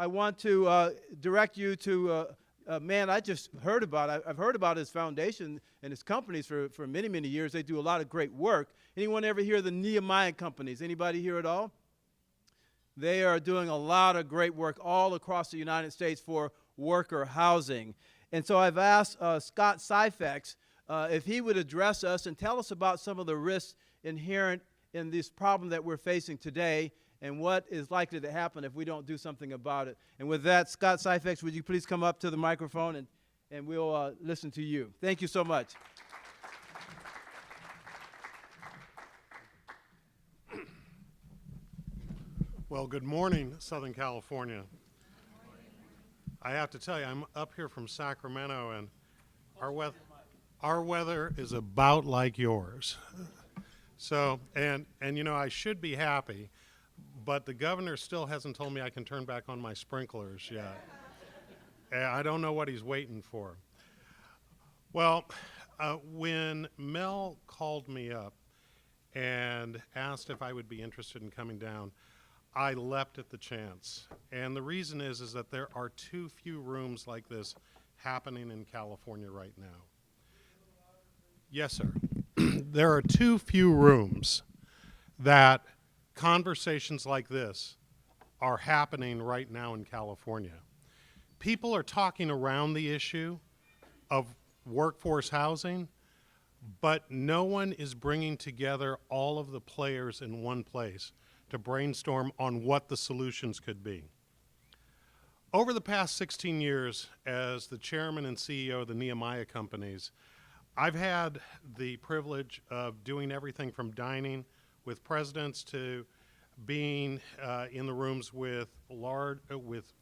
I want to direct you to a man I just heard about. I've heard about his foundation and his companies for many, many years. They do a lot of great work. Anyone ever hear of the Nehemiah companies? Anybody here at all? They are doing a lot of great work all across the United States for worker housing. And so I've asked Scott Syphax if he would address us and tell us about some of the risks inherent in this problem that we're facing today and what is likely to happen if we don't do something about it. And with that, Scott Syphax, would you please come up to the microphone and we'll listen to you. Thank you so much. Well, good morning, Southern California. I have to tell you, I'm up here from Sacramento, and our weather is about like yours. So, and you know, I should be happy, but the governor still hasn't told me I can turn back on my sprinklers yet. I don't know what he's waiting for. Well, when Mel called me up and asked if I would be interested in coming down, I leapt at the chance. And the reason is that there are too few rooms like this happening in California right now. Yes, sir. There are too few rooms that conversations like this are happening right now in California. People are talking around the issue of workforce housing, but no one is bringing together all of the players in one place to brainstorm on what the solutions could be. Over the past 16 years, as the chairman and CEO of the Nehemiah companies, I've had the privilege of doing everything from dining with presidents to being in the rooms with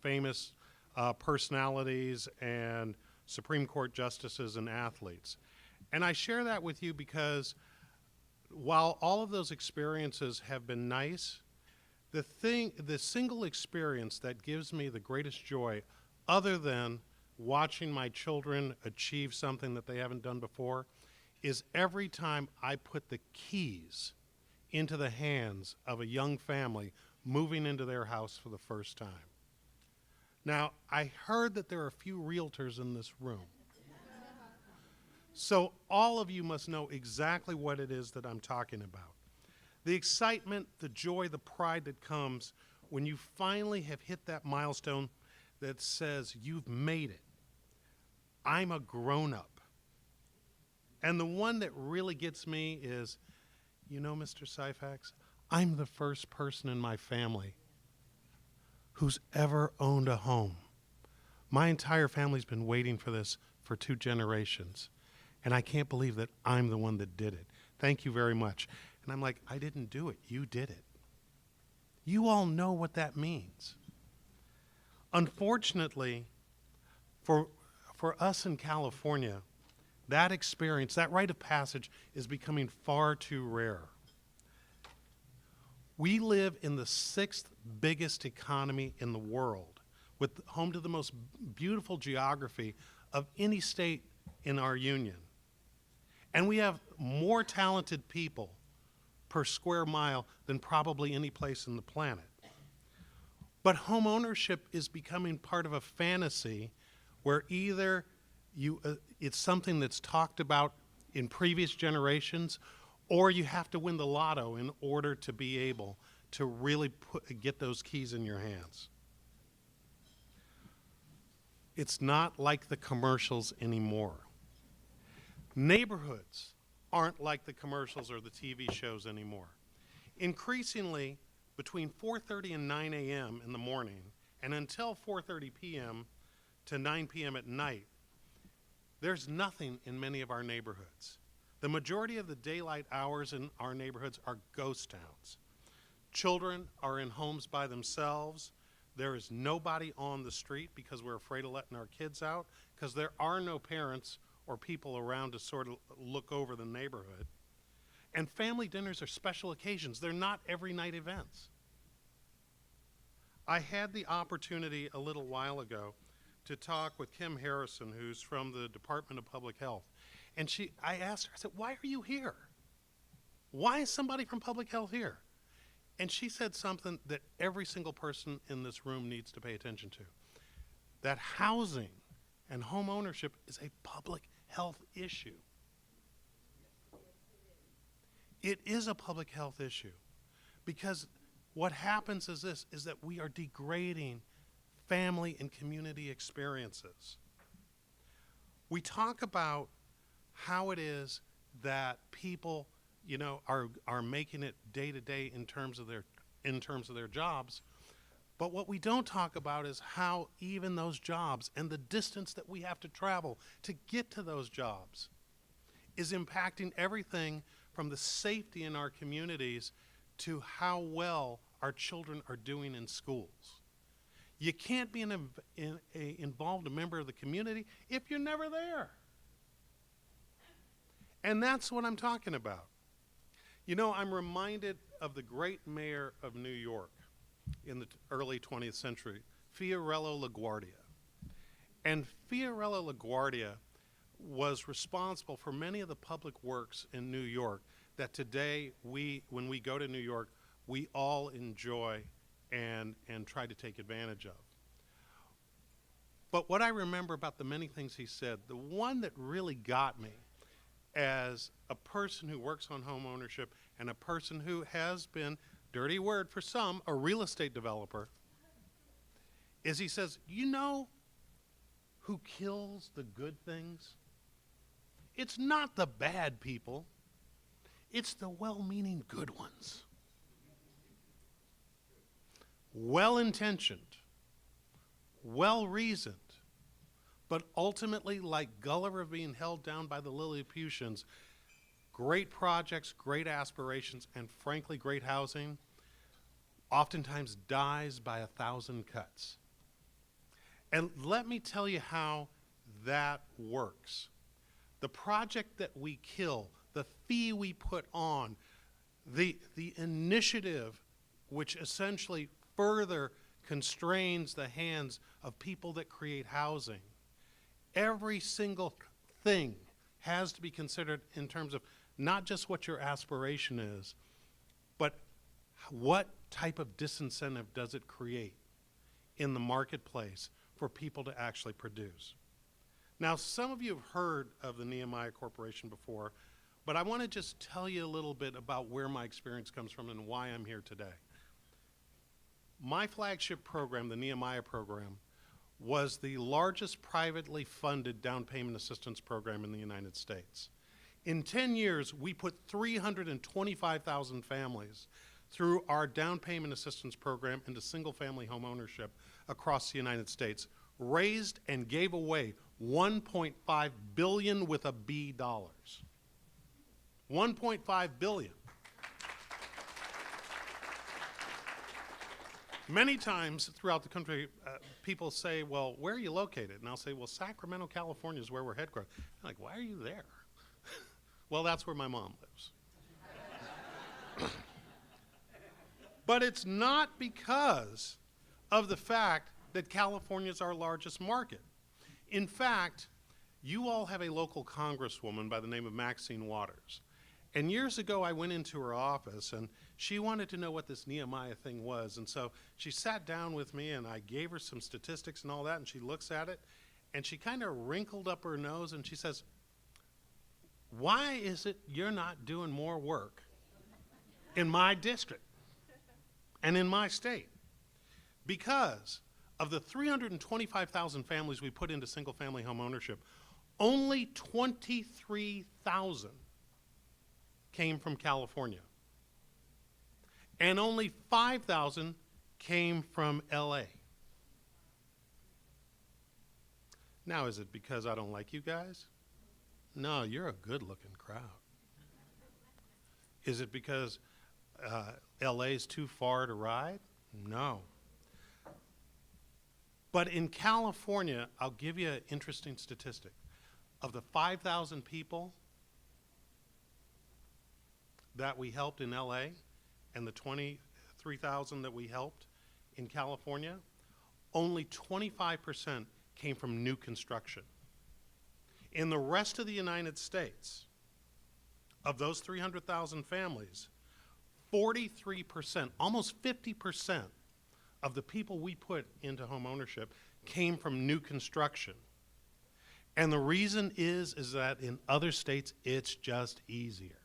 famous personalities and Supreme Court justices and athletes. And I share that with you because while all of those experiences have been nice, the single experience that gives me the greatest joy, other than watching my children achieve something that they haven't done before, is every time I put the keys into the hands of a young family moving into their house for the first time. Now, I heard that there are a few realtors in this room. So all of you must know exactly what it is that I'm talking about. The excitement, the joy, the pride that comes when you finally have hit that milestone that says you've made it. I'm a grown-up. And the one that really gets me is, you know, Mr. Syphax, I'm the first person in my family who's ever owned a home. My entire family's been waiting for this for 2 generations. And I can't believe that I'm the one that did it. Thank you very much. And I'm like, I didn't do it. You did it. You all know what that means. Unfortunately, for us in California, that experience, that rite of passage, is becoming far too rare. We live in the 6th biggest economy in the world, with home to the most beautiful geography of any state in our union. And we have more talented people per square mile than probably any place in the planet. But home ownership is becoming part of a fantasy where either it's something that's talked about in previous generations, or you have to win the lotto in order to be able to really get those keys in your hands. It's not like the commercials anymore. Neighborhoods aren't like the commercials or the TV shows anymore. Increasingly, between 4:30 and 9 a.m. in the morning and until 4:30 p.m. to 9 p.m. at night, there's nothing in many of our neighborhoods. The majority of the daylight hours in our neighborhoods are ghost towns. Children are in homes by themselves. There is nobody on the street because we're afraid of letting our kids out, because there are no parents or people around to sort of look over the neighborhood. And family dinners are special occasions. They're not every night events. I had the opportunity a little while ago to talk with Kim Harrison, who's from the Department of Public Health. And I asked her, I said, why are you here? Why is somebody from Public Health here? And she said something that every single person in this room needs to pay attention to. That housing and home ownership is a public health issue. It is a public health issue because what happens is this, is that we are degrading family and community experiences. We talk about how it is that people, you know, are making it day to day in terms of their jobs. But what we don't talk about is how even those jobs and the distance that we have to travel to get to those jobs is impacting everything from the safety in our communities to how well our children are doing in schools. You can't be an involved member of the community if you're never there. And that's what I'm talking about. You know, I'm reminded of the great mayor of New York in the early 20th century, Fiorello LaGuardia. And Fiorello LaGuardia was responsible for many of the public works in New York that today when we go to New York, we all enjoy and try to take advantage of. But what I remember about the many things he said, the one that really got me as a person who works on home ownership and a person who has been, dirty word for some, a real estate developer, is he says, you know who kills the good things? It's not the bad people. It's the well-meaning good ones. Well-intentioned, well-reasoned, but ultimately, like Gulliver being held down by the Lilliputians, great projects, great aspirations, and frankly, great housing oftentimes dies by 1,000 cuts. And let me tell you how that works. The project that we kill, the fee we put on, the initiative which essentially further constrains the hands of people that create housing. Every single thing has to be considered in terms of not just what your aspiration is, but what type of disincentive does it create in the marketplace for people to actually produce. Now, some of you have heard of the Nehemiah Corporation before, but I want to just tell you a little bit about where my experience comes from and why I'm here today. My flagship program, the Nehemiah program, was the largest privately funded down payment assistance program in the United States. In 10 years, we put 325,000 families through our down payment assistance program into single-family home ownership across the United States, raised and gave away $1.5 billion with a B dollars. $1.5 billion. Many times throughout the country, people say, well, where are you located? And I'll say, well, Sacramento, California is where we're headquartered. They're like, why are you there? Well, that's where my mom lives. But it's not because of the fact that California is our largest market. In fact, you all have a local congresswoman by the name of Maxine Waters. And years ago, I went into her office, and she wanted to know what this Nehemiah thing was. And so she sat down with me, and I gave her some statistics and all that, and she looks at it, and she kind of wrinkled up her nose, and she says, why is it you're not doing more work in my district and in my state? Because of the 325,000 families we put into single-family home ownership, only 23,000 came from California. And only 5,000 came from LA. Now, is it because I don't like you guys? No, you're a good-looking crowd. Is it because LA's too far to ride? No. But in California, I'll give you an interesting statistic. Of the 5,000 people that we helped in LA and the 23,000 that we helped in California, only 25% came from new construction. In the rest of the United States, of those 300,000 families, 43%, almost 50% of the people we put into home ownership came from new construction. And the reason is that in other states, it's just easier.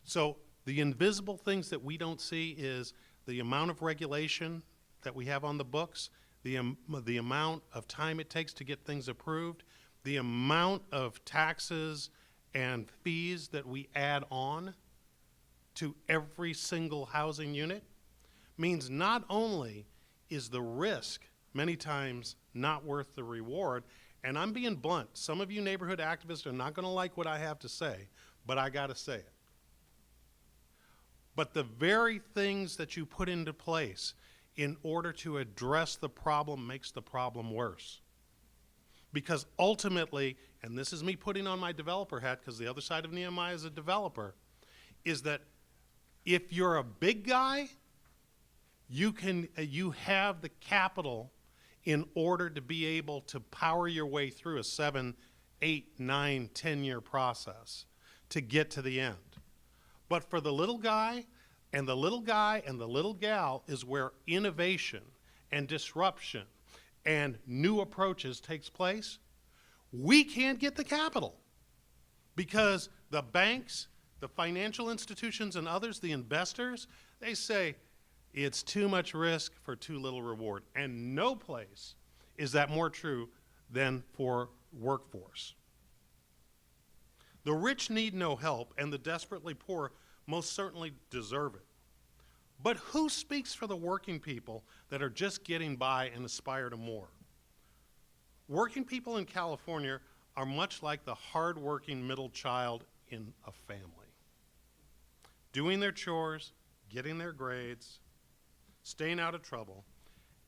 So the invisible things that we don't see is the amount of regulation that we have on the books, the amount of time it takes to get things approved, the amount of taxes and fees that we add on to every single housing unit means not only is the risk many times not worth the reward, and I'm being blunt, some of you neighborhood activists are not going to like what I have to say, but I got to say it. But the very things that you put into place in order to address the problem makes the problem worse. Because ultimately, and this is me putting on my developer hat because the other side of Nehemiah is a developer, is that if you're a big guy, you have the capital in order to be able to power your way through a 7, 8, 9, 10-year process to get to the end. But for the little guy and the little guy and the little gal is where innovation and disruption and new approaches takes place. We can't get the capital because the banks, the financial institutions and others, the investors, they say it's too much risk for too little reward. And no place is that more true than for workforce. The rich need no help, and the desperately poor most certainly deserve it. But who speaks for the working people that are just getting by and aspire to more? Working people in California are much like the hard-working middle child in a family. Doing their chores, getting their grades, staying out of trouble,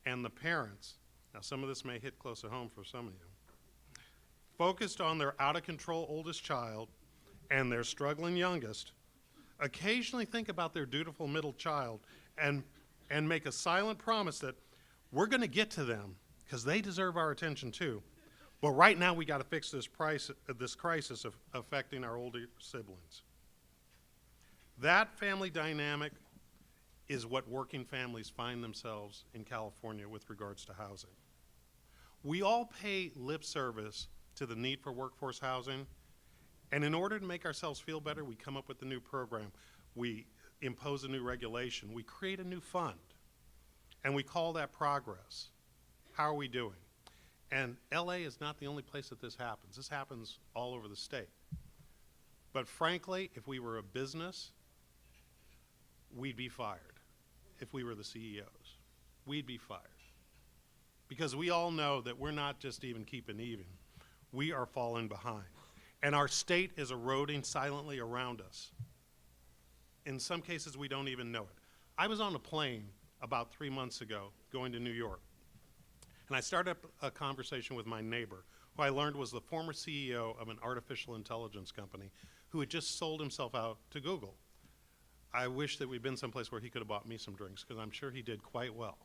and the parents, now some of this may hit close to home for some of you, focused on their out-of-control oldest child and their struggling youngest, occasionally think about their dutiful middle child and make a silent promise that we're going to get to them because they deserve our attention too. But right now we got to fix this crisis of affecting our older siblings. That family dynamic is what working families find themselves in California with regards to housing. We all pay lip service to the need for workforce housing, and in order to make ourselves feel better, we come up with a new program. We impose a new regulation. We create a new fund, and we call that progress. How are we doing? And LA is not the only place that this happens. This happens all over the state. But frankly, if we were a business, we'd be fired. If we were the CEOs, we'd be fired. Because we all know that we're not just even keeping even. We are falling behind. And our state is eroding silently around us. In some cases, we don't even know it. I was on a plane about 3 months ago going to New York. And I started a conversation with my neighbor, who I learned was the former CEO of an artificial intelligence company who had just sold himself out to Google. I wish that we'd been someplace where he could have bought me some drinks, because I'm sure he did quite well.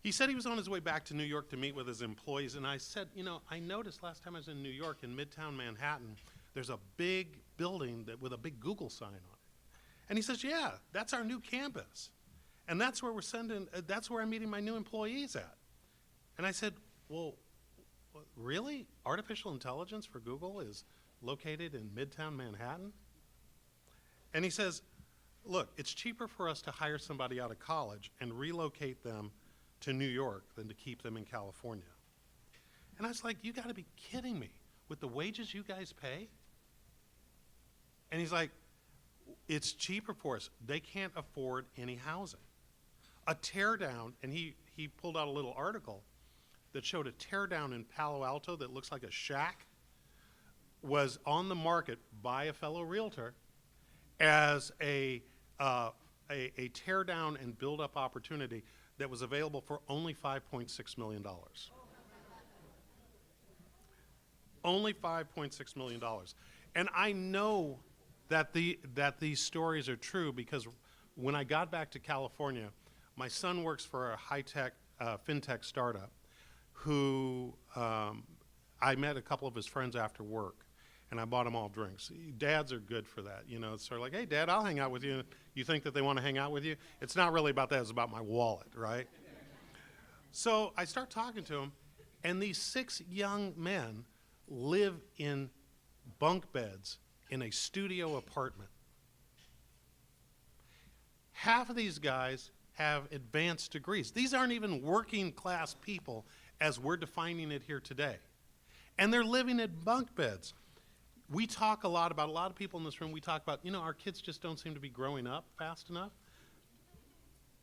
He said he was on his way back to New York to meet with his employees, and I said, you know, I noticed last time I was in New York in Midtown Manhattan, there's a big building with a big Google sign on it. And he says, yeah, that's our new campus. And that's where that's where I'm meeting my new employees at. And I said, well, really? Artificial intelligence for Google is located in Midtown Manhattan? And he says, look, it's cheaper for us to hire somebody out of college and relocate them to New York than to keep them in California. And I was like, you gotta be kidding me with the wages you guys pay? And he's like, it's cheaper for us. They can't afford any housing. A tear down, and he pulled out a little article that showed a tear down in Palo Alto that looks like a shack was on the market by a fellow realtor as a tear down and build up opportunity that was available for only $5.6 million. Only $5.6 million. And I know that these stories are true because when I got back to California, my son works for a high-tech fintech startup who I met a couple of his friends after work. and I bought them all drinks. Dads are good for that. You know, it's sort of like, hey, Dad, I'll hang out with you. You think that they want to hang out with you? It's not really about that. It's about my wallet, right? So I start talking to them, and these 6 young men live in bunk beds in a studio apartment. Half of these guys have advanced degrees. These aren't even working class people as we're defining it here today. And they're living in bunk beds. We talk a lot of people in this room, we talk about, you know, our kids just don't seem to be growing up fast enough.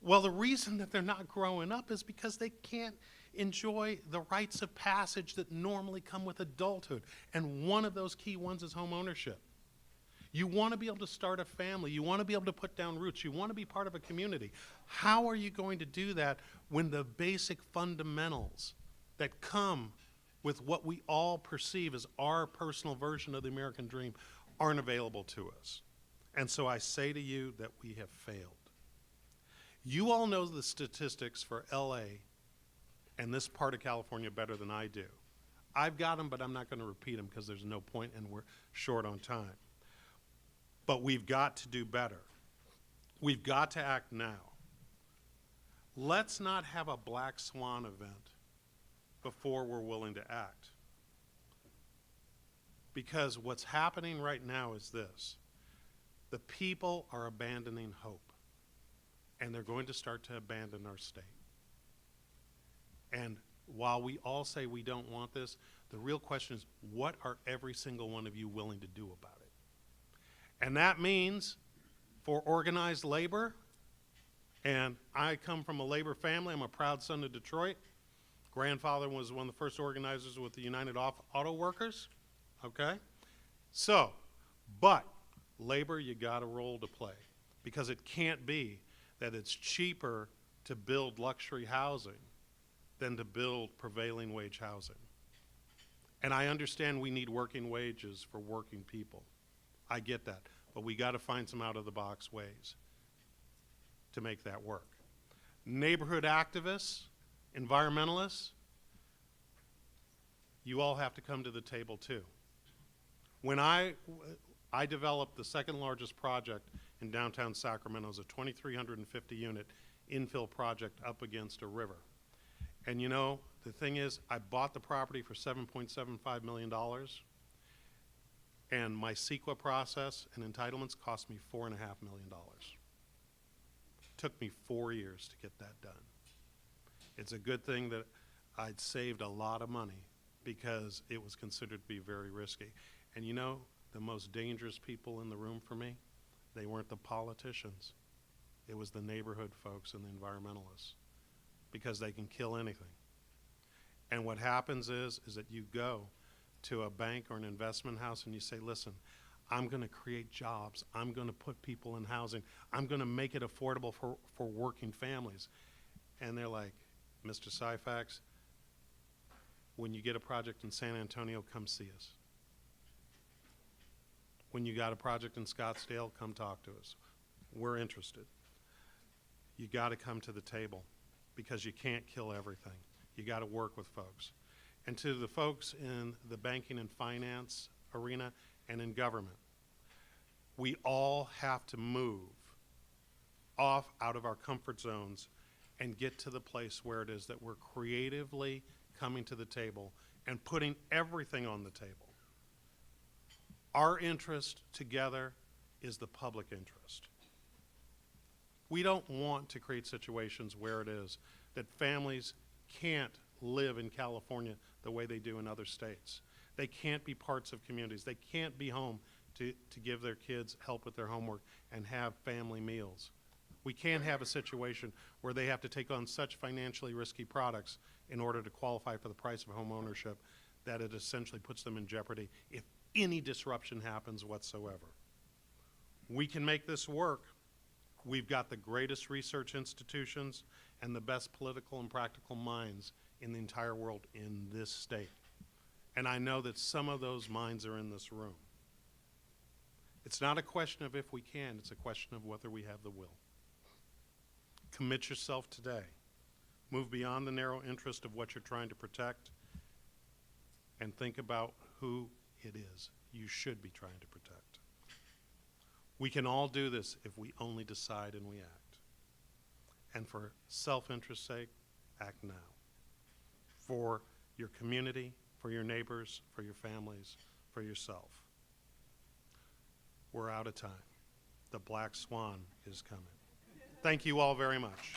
Well, the reason that they're not growing up is because they can't enjoy the rites of passage that normally come with adulthood. And one of those key ones is home ownership. You want to be able to start a family. You want to be able to put down roots. You want to be part of a community. How are you going to do that when the basic fundamentals that come with what we all perceive as our personal version of the American dream aren't available to us? And so I say to you that we have failed. You all know the statistics for LA and this part of California better than I do. I've got them, but I'm not going to repeat them because there's no point and we're short on time. But we've got to do better. We've got to act now. Let's not have a black swan event before we're willing to act. Because what's happening right now is this. The people are abandoning hope. And they're going to start to abandon our state. And while we all say we don't want this, the real question is, what are every single one of you willing to do about it? And that means for organized labor, and I come from a labor family. I'm a proud son of Detroit. Grandfather was one of the first organizers with the United Auto Workers, okay? So, but labor, you got a role to play, because it can't be that it's cheaper to build luxury housing than to build prevailing wage housing. And I understand we need working wages for working people. I get that, but we got to find some out-of-the-box ways to make that work. Neighborhood activists, environmentalists, you all have to come to the table too. When I developed the second largest project in downtown Sacramento, as a 2,350 unit infill project up against a river. And you know, the thing is, I bought the property for $7.75 million. And my CEQA process and entitlements cost me $4.5 million. Took me 4 years to get that done. It's a good thing that I'd saved a lot of money because it was considered to be very risky. And you know, the most dangerous people in the room for me, they weren't the politicians. It was the neighborhood folks and the environmentalists, because they can kill anything. And what happens is that you go to a bank or an investment house and you say, listen, I'm going to create jobs. I'm going to put people in housing. I'm going to make it affordable for working families. And they're like, Mr. Syphax, when you get a project in San Antonio, come see us. When you got a project in Scottsdale, come talk to us. We're interested. You got to come to the table, because you can't kill everything. You got to work with folks. And to the folks in the banking and finance arena and in government, we all have to move off out of our comfort zones and get to the place where it is that we're creatively coming to the table and putting everything on the table. Our interest together is the public interest. We don't want to create situations where it is that families can't live in California the way they do in other states. They can't be parts of communities. They can't be home to give their kids help with their homework and have family meals. We can't have a situation where they have to take on such financially risky products in order to qualify for the price of home ownership that it essentially puts them in jeopardy if any disruption happens whatsoever. We can make this work. We've got the greatest research institutions and the best political and practical minds in the entire world in this state. And I know that some of those minds are in this room. It's not a question of if we can, it's a question of whether we have the will. Commit yourself today. Move beyond the narrow interest of what you're trying to protect and think about who it is you should be trying to protect. We can all do this if we only decide and we act. And for self-interest's sake, act now. For your community, for your neighbors, for your families, for yourself. We're out of time. The black swan is coming. Thank you all very much.